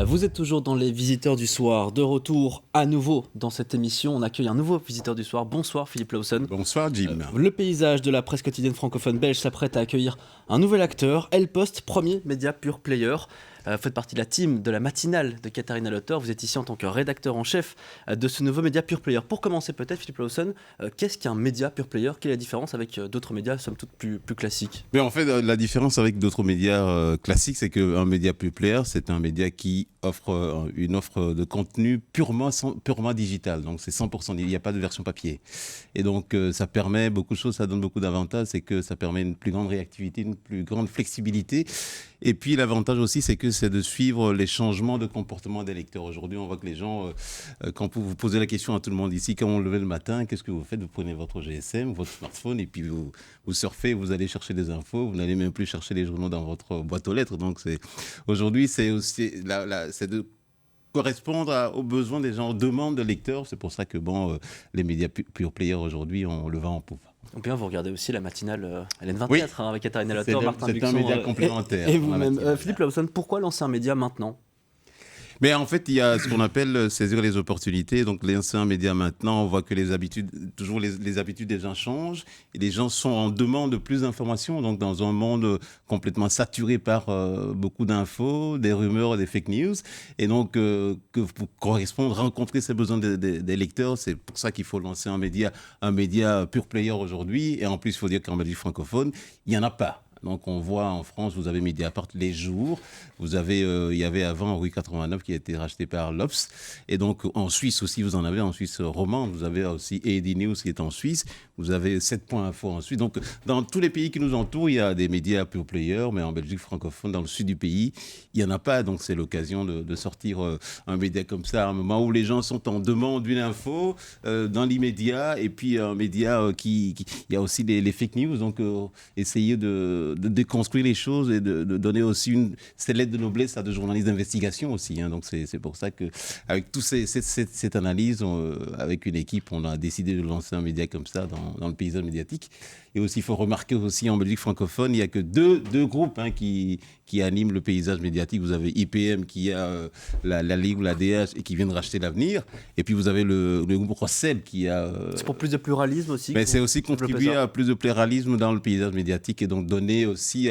Vous êtes toujours dans les Visiteurs du Soir, de retour à nouveau dans cette émission. On accueille un nouveau Visiteur du Soir. Bonsoir Philippe Lawson. Bonsoir Jim. Le paysage de la presse quotidienne francophone belge s'apprête à accueillir un nouvel acteur, Elle Post, premier média pure player. Faites partie de la team de la matinale de Katharina Lotter. Vous êtes ici en tant que rédacteur en chef de ce nouveau média pure player. Pour commencer peut-être, Philippe Lawson, qu'est-ce qu'un média pure player ? Quelle est la différence avec d'autres médias, somme toute, plus classiques ? Mais en fait, la différence avec d'autres médias classiques, c'est qu'un média pure player, c'est un média qui offre une offre de contenu purement digital. Donc c'est 100%, il n'y a pas de version papier. Et donc ça permet beaucoup de choses, ça donne beaucoup d'avantages. C'est que ça permet une plus grande réactivité, une plus grande flexibilité. Et puis l'avantage aussi, c'est que c'est de suivre les changements de comportement des lecteurs. Aujourd'hui, on voit que les gens, quand vous posez la question à tout le monde ici, quand on levait le matin, qu'est-ce que vous faites ? Vous prenez votre GSM, votre smartphone, et puis vous surfez, vous allez chercher des infos, vous n'allez même plus chercher les journaux dans votre boîte aux lettres. Donc aujourd'hui, c'est aussi c'est de correspondre aux besoins des gens, aux demandes de lecteurs. C'est pour ça que les médias pure player aujourd'hui, on le vend en poupe. Ou bien vous regardez aussi la matinale LN24 oui. Avec Katharina Lotter, Martin Buxon. C'est un média complémentaire. Et vous-même, Philippe Lawson, pourquoi lancer un média maintenant ? Mais en fait, il y a ce qu'on appelle saisir les opportunités. Donc, lancer un média maintenant, on voit que les habitudes des gens changent et les gens sont en demande de plus d'informations. Donc, dans un monde complètement saturé par beaucoup d'infos, des rumeurs, des fake news. Et donc, que pour correspondre, rencontrer ces besoins des lecteurs, c'est pour ça qu'il faut lancer un média pure player aujourd'hui. Et en plus, il faut dire qu'en Belgique francophone, il n'y en a pas. Donc on voit en France, vous avez Mediapart les jours, il y avait avant Rue 89 qui a été racheté par l'Obs, et donc en Suisse aussi vous en avez, en Suisse romande, vous avez aussi AD News qui est en Suisse, vous avez 7.info en Suisse. Donc dans tous les pays qui nous entourent, il y a des médias pure player, mais en Belgique francophone, dans le sud du pays, il n'y en a pas. Donc c'est l'occasion de sortir un média comme ça, à un moment où les gens sont en demande d'une info dans l'immédiat, et puis un média il y a aussi les fake news, donc essayer de déconstruire les choses et de donner aussi cette lettre de noblesse à des journalistes d'investigation aussi. Donc c'est pour ça qu'avec toute cette analyse, avec une équipe, on a décidé de lancer un média comme ça dans le paysage médiatique. Et aussi, il faut remarquer aussi en Belgique francophone, il n'y a que deux groupes qui animent le paysage médiatique. Vous avez IPM qui a la Ligue ou la DH et qui vient de racheter l'Avenir. Et puis vous avez le groupe Rossel qui a... C'est pour plus de pluralisme aussi. Mais c'est aussi contribuer à plus de pluralisme dans le paysage médiatique et donc donner aussi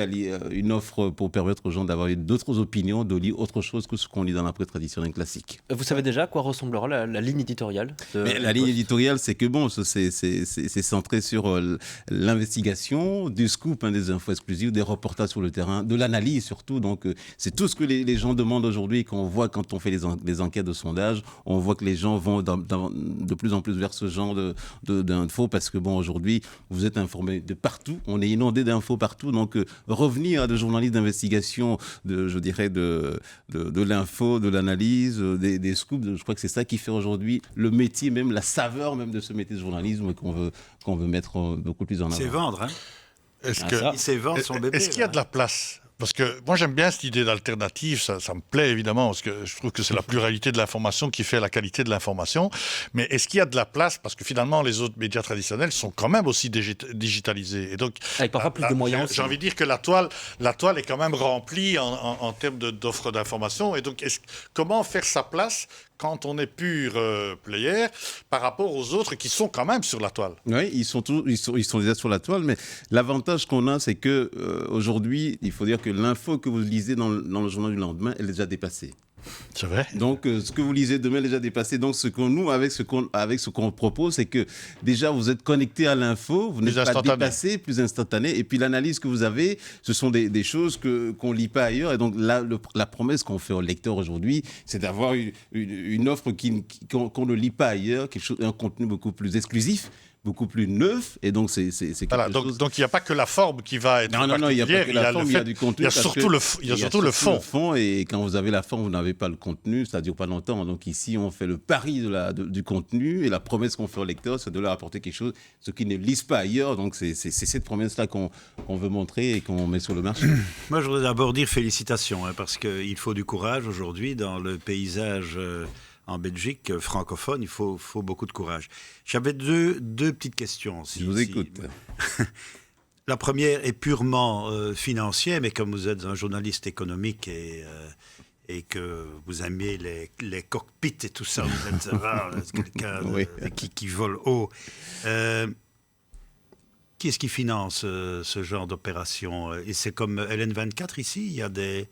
une offre pour permettre aux gens d'avoir d'autres opinions, de lire autre chose que ce qu'on lit dans la presse traditionnelle classique. Vous savez déjà à quoi ressemblera la ligne éditoriale La ligne éditoriale, c'est que c'est centré sur l'investigation, du scoop, des infos exclusives, des reportages sur le terrain, de l'analyse surtout. Donc c'est tout ce que les gens demandent aujourd'hui et qu'on voit quand on fait les enquêtes de sondage. On voit que les gens vont de plus en plus vers ce genre d'infos parce que aujourd'hui, vous êtes informés de partout. On est inondé d'infos partout. Donc revenir à des journalistes d'investigation, de l'info, de l'analyse, des scoops, je crois que c'est ça qui fait aujourd'hui le métier, même la saveur même de ce métier de journalisme qu'on veut mettre beaucoup plus en avant. C'est vendre, hein. Il sait vendre son bébé. Est-ce qu'il y a de la place ? Parce que moi, j'aime bien cette idée d'alternative, ça me plaît évidemment, parce que je trouve que c'est la pluralité de l'information qui fait la qualité de l'information. Mais est-ce qu'il y a de la place ? Parce que finalement, les autres médias traditionnels sont quand même aussi digitalisés. Et donc, avec parfois plus de moyens aussi. J'ai envie de dire que la toile est quand même remplie en termes d'offres d'information. Et donc, comment faire sa place quand on est pur player par rapport aux autres qui sont quand même sur la toile? Oui, ils sont déjà sur la toile, mais l'avantage qu'on a, c'est que aujourd'hui, il faut dire que l'info que vous lisez dans le journal du lendemain, elle est déjà dépassée. C'est vrai. Donc, ce que vous lisez demain est déjà dépassé. Donc, avec ce qu'on propose, c'est que déjà, vous êtes connecté à l'info, vous n'êtes pas dépassé, plus instantané. Et puis, l'analyse que vous avez, ce sont des choses qu'on ne lit pas ailleurs. Et donc, la promesse qu'on fait aux lecteurs aujourd'hui, c'est d'avoir une offre qu'on ne lit pas ailleurs, un contenu beaucoup plus exclusif, beaucoup plus neuf, et donc c'est quelque chose... Donc il n'y a pas que la forme qui va être Non, il n'y a pas que la forme, il y a du contenu. Il y a surtout le fond. Et quand vous avez la forme, vous n'avez pas le contenu, ça ne dure pas longtemps. Donc ici, on fait le pari du contenu, et la promesse qu'on fait aux lecteurs, c'est de leur apporter quelque chose, ce qu'ils ne lisent pas ailleurs. Donc c'est cette promesse-là qu'on veut montrer et qu'on met sur le marché. Moi, je voudrais d'abord dire félicitations, parce qu'il faut du courage aujourd'hui dans le paysage... En Belgique francophone, il faut beaucoup de courage. J'avais deux petites questions. Je vous écoute. La première est purement financière, mais comme vous êtes un journaliste économique et que vous aimez les cockpits et tout ça, vous êtes quelqu'un Oui. qui vole haut. Qui est-ce qui finance ce genre d'opération? Et c'est comme LN24 ici, il y a des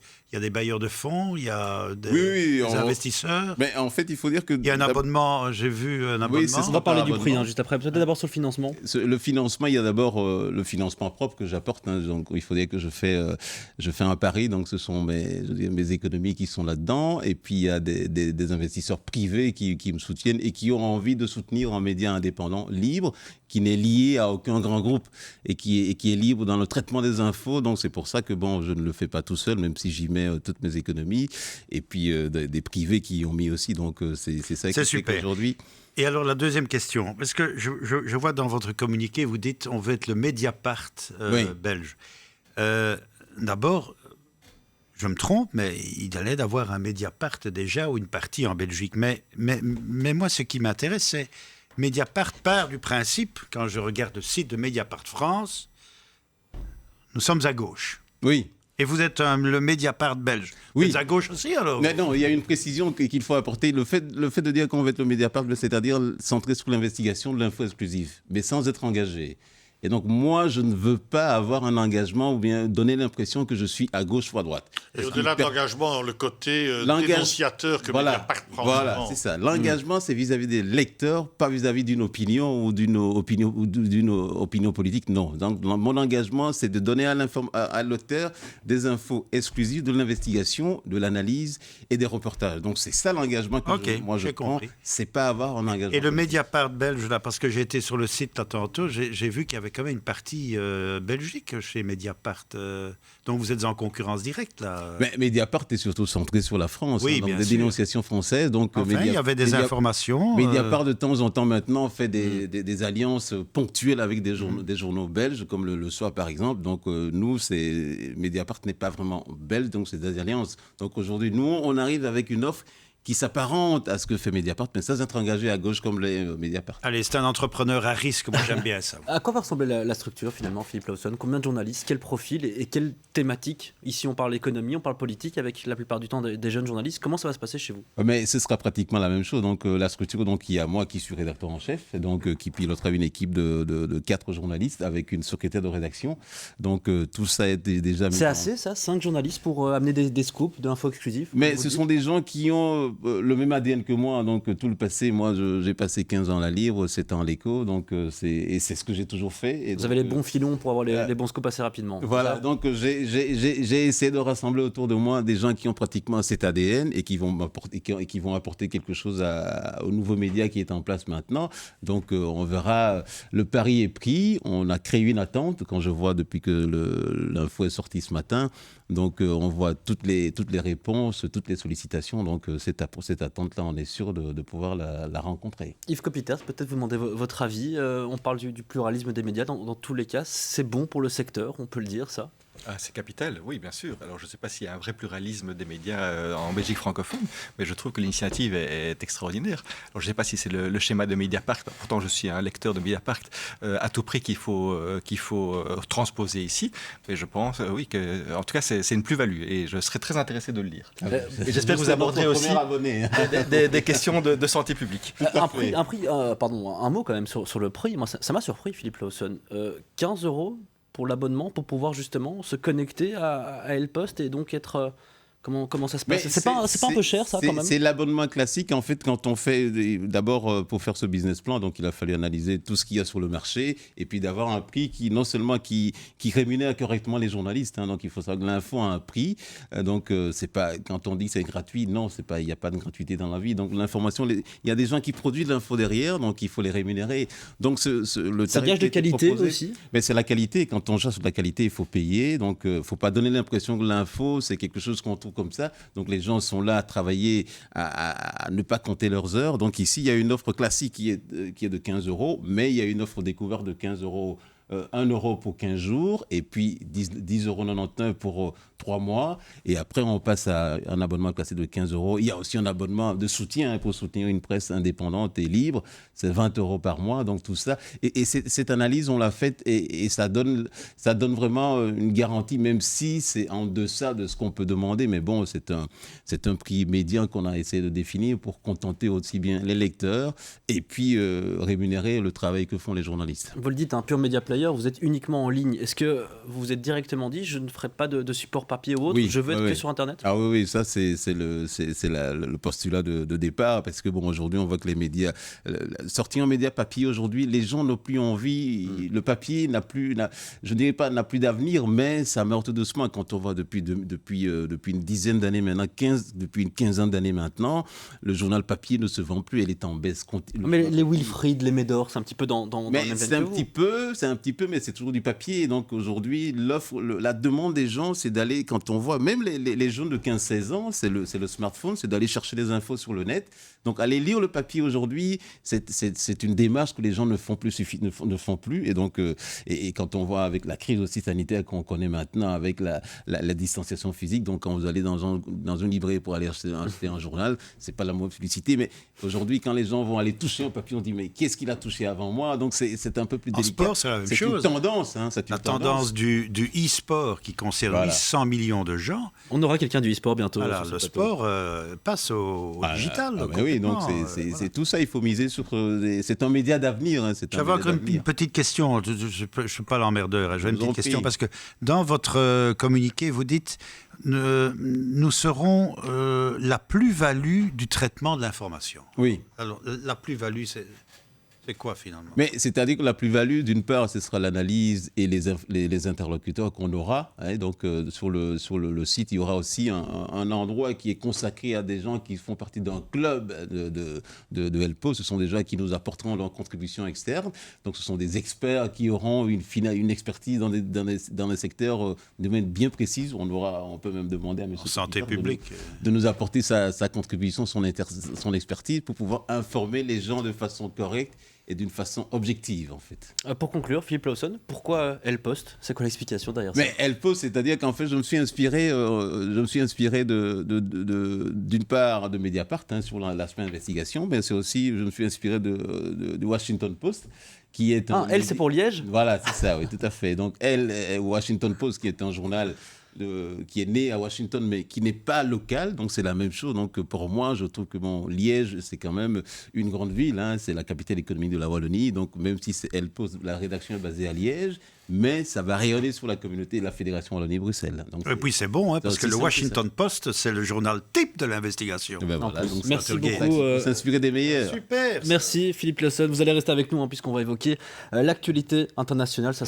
bailleurs de fonds, il y a des investisseurs. Mais en fait, il faut dire que... Il y a un abonnement, j'ai vu un abonnement. Oui, c'est ça. On va parler du prix juste après. Peut-être d'abord sur le financement. Le financement, il y a d'abord le financement propre que j'apporte. Donc, il faut dire que je fais un pari. Donc, ce sont mes économies qui sont là-dedans. Et puis, il y a des investisseurs privés qui me soutiennent et qui ont envie de soutenir un média indépendant, libre, qui n'est lié à aucun grand groupe et qui est libre dans le traitement des infos. Donc, c'est pour ça que, je ne le fais pas tout seul, même si j'y mets toutes mes économies. Et puis, des privés qui y ont mis aussi. Donc, c'est ça qui fait qu'aujourd'hui... Et alors, la deuxième question, parce que je vois dans votre communiqué, vous dites on veut être le Mediapart belge. D'abord, je me trompe, mais il allait d'avoir un Mediapart déjà ou une partie en Belgique. Mais moi, ce qui m'intéresse, c'est Mediapart part du principe, quand je regarde le site de Mediapart France, nous sommes à gauche. Oui. Et vous êtes le Mediapart belge. Vous êtes à gauche aussi, alors? Mais non, il y a une précision qu'il faut apporter. Le fait de dire qu'on va être le Mediapart, c'est-à-dire centré sur l'investigation de l'info exclusive, mais sans être engagé. Et donc, moi, je ne veux pas avoir un engagement ou bien donner l'impression que je suis à gauche ou à droite. Et au-delà de l'engagement, le côté dénonciateur que Mediapart prend. Voilà, c'est ça. L'engagement, c'est vis-à-vis des lecteurs, pas vis-à-vis d'une opinion ou d'une opinion politique. Non. Donc, mon engagement, c'est de donner à l'auteur des infos exclusives, de l'investigation, de l'analyse et des reportages. Donc, c'est ça l'engagement que je prends. C'est pas avoir un engagement. Et le Mediapart belge, là, parce que j'ai été sur le site là, tantôt, j'ai vu qu'il y avait quand même une partie belgique chez Mediapart. Donc vous êtes en concurrence directe, là. Mais Mediapart est surtout centré sur la France. Oui, donc bien des sûr. dénonciations françaises. Donc il y avait des informations. Mediapart, de temps en temps, maintenant, fait des alliances ponctuelles avec des journaux belges, comme le Soir, par exemple. Donc nous, Mediapart n'est pas vraiment belge, donc c'est des alliances. Donc aujourd'hui, nous, on arrive avec une offre qui s'apparente à ce que fait Mediapart, mais sans être engagé à gauche comme les Mediapart. Allez, c'est un entrepreneur à risque, moi j'aime bien ça. À quoi va ressembler la structure finalement, Philippe Lawson? Combien de journalistes? Quel profil et quelle thématique? Ici on parle économie, on parle politique avec la plupart du temps des jeunes journalistes. Comment ça va se passer chez vous? Mais ce sera pratiquement la même chose. Donc la structure, donc il y a moi qui suis rédacteur en chef, et donc qui pilotera une équipe de 4 journalistes avec une secrétaire de rédaction. Donc tout ça est déjà... C'est assez ça, 5 journalistes pour amener des scoops, de l'info exclusive? Mais ce sont des gens qui ont le même ADN que moi, donc tout le passé. Moi, j'ai passé 15 ans à la Livre, 7 ans à l'Écho, donc c'est ce que j'ai toujours fait. Et vous donc, avez les bons filons pour avoir les bons scoops assez rapidement. Voilà, donc j'ai essayé de rassembler autour de moi des gens qui ont pratiquement cet ADN et qui vont apporter quelque chose aux nouveaux médias qui est en place maintenant. Donc on verra, le pari est pris, on a créé une attente, quand je vois depuis que l'info est sortie ce matin, donc on voit toutes les réponses, toutes les sollicitations, donc pour cette attente-là, on est sûr de pouvoir la rencontrer. Yves Copiters, peut-être vous demander votre avis. On parle du pluralisme des médias dans tous les cas. C'est bon pour le secteur, on peut le dire, ça? C'est capital, oui, bien sûr. Alors, je ne sais pas s'il y a un vrai pluralisme des médias en Belgique francophone, mais je trouve que l'initiative est extraordinaire. Alors, je ne sais pas si c'est le schéma de Mediapart. Pourtant, je suis un lecteur de Mediapart à tout prix qu'il faut transposer ici. Mais je pense, oui, que, en tout cas, c'est une plus-value et je serais très intéressé de le lire. Et j'espère que vous aborderez aussi des questions de santé publique. Un mot quand même sur le prix. Moi, ça m'a surpris, Philippe Lawson. 15 € pour l'abonnement, pour pouvoir justement se connecter à L-Post et donc être... Comment ça se passe? C'est pas un peu cher, ça, quand même? C'est l'abonnement classique. En fait, quand on fait... D'abord, pour faire ce business plan, donc il a fallu analyser tout ce qu'il y a sur le marché et puis d'avoir un prix qui, non seulement qui rémunère correctement les journalistes, hein, donc il faut savoir que l'info a un prix. Donc, c'est pas... Quand on dit c'est gratuit, non, il n'y a pas de gratuité dans la vie. Donc, l'information... Il y a des gens qui produisent l'info derrière, donc il faut les rémunérer. Donc, le tarif gage de qualité proposé, aussi? Mais c'est la qualité. Quand on cherche sur la qualité, il faut payer. Donc, il ne faut pas donner l'impression que l'info, c'est quelque chose qu'on trouve comme ça. Donc les gens sont là à travailler, à ne pas compter leurs heures. Donc ici, il y a une offre classique qui est de 15 €, mais il y a une offre découverte de 15 € 1 euro pour 15 jours et puis 10,99 € pour 3 mois. Et après, on passe à un abonnement classé de 15 euros. Il y a aussi un abonnement de soutien pour soutenir une presse indépendante et libre. C'est 20 € par mois. Donc tout ça. Et cette analyse, on l'a faite et ça donne vraiment une garantie, même si c'est en deçà de ce qu'on peut demander. Mais bon, c'est un prix médian qu'on a essayé de définir pour contenter aussi bien les lecteurs et puis rémunérer le travail que font les journalistes. Vous le dites, un pure media player, vous êtes uniquement en ligne. Est-ce que vous vous êtes directement dit, je ne ferai pas de support papier ou autre, je veux être que sur Internet? Ah oui, ça c'est le postulat de départ, parce que bon, aujourd'hui on voit que les médias, sortir en média papier aujourd'hui, les gens n'ont plus envie, le papier je dirais pas n'a plus d'avenir, mais ça meurt tout doucement quand on voit depuis une dizaine d'années maintenant, depuis une quinzaine d'années maintenant, le journal papier ne se vend plus, elle est en baisse continue. Mais les Wilfried, les Médor, c'est un petit peu dans le même veine c'est un petit peu, mais c'est toujours du papier. Et donc aujourd'hui, la demande des gens, c'est d'aller, quand on voit, même les jeunes de 15-16 ans, c'est le smartphone, c'est d'aller chercher les infos sur le net. Donc aller lire le papier aujourd'hui, c'est une démarche que les gens ne font plus. Et donc, et quand on voit avec la crise aussi sanitaire qu'on connaît maintenant, avec la distanciation physique, donc quand vous allez dans une librairie pour aller acheter un journal, c'est pas la mauvaise publicité, mais aujourd'hui, quand les gens vont aller toucher un papier, on dit mais qu'est-ce qu'il a touché avant moi? Donc c'est un peu plus délicat. En sport, c'est la même chose. C'est une tendance. La tendance du e-sport qui concerne 800 millions de gens. On aura quelqu'un du e-sport bientôt. Voilà, le sport passe au digital. Oui, donc c'est tout ça, il faut miser sur... C'est un média d'avenir. J'avais encore une petite question, je ne suis pas l'emmerdeur, j'ai une petite question, parce que dans votre communiqué, vous dites nous serons la plus-value du traitement de l'information. Oui. Alors, la plus-value, c'est quoi finalement? Mais c'est-à-dire que la plus-value, d'une part, ce sera l'analyse et les interlocuteurs qu'on aura. Donc sur le site, il y aura aussi un endroit qui est consacré à des gens qui font partie d'un club de HelpPost. Ce sont des gens qui nous apporteront leur contribution externe. Donc ce sont des experts qui auront une expertise dans des secteurs de domaines bien précis. On peut même demander à M. Santé publique de nous apporter sa contribution, son expertise pour pouvoir informer les gens de façon correcte et d'une façon objective, en fait. Pour conclure, Philippe Lawson, pourquoi HelpPost? C'est quoi l'explication derrière ça? Mais HelpPost, c'est-à-dire qu'en fait, je me suis inspiré d'une part de Mediapart sur l'aspect investigation, mais c'est aussi, je me suis inspiré de Washington Post, qui est elle, c'est pour Liège? Voilà, c'est ça, oui, tout à fait. Donc, Washington Post, qui est un journal qui est né à Washington, mais qui n'est pas local, donc c'est la même chose. Donc pour moi, je trouve que Liège, c'est quand même une grande ville, c'est la capitale économique de la Wallonie, donc même si la rédaction est basée à Liège, mais ça va rayonner sur la communauté de la Fédération Wallonie-Bruxelles. Et puis c'est bon, parce que le Washington Post, c'est le journal type de l'investigation. Merci beaucoup. S'inspirer des meilleurs. Super. Merci Philippe Lawson. Vous allez rester avec nous puisqu'on va évoquer l'actualité internationale. Ça sera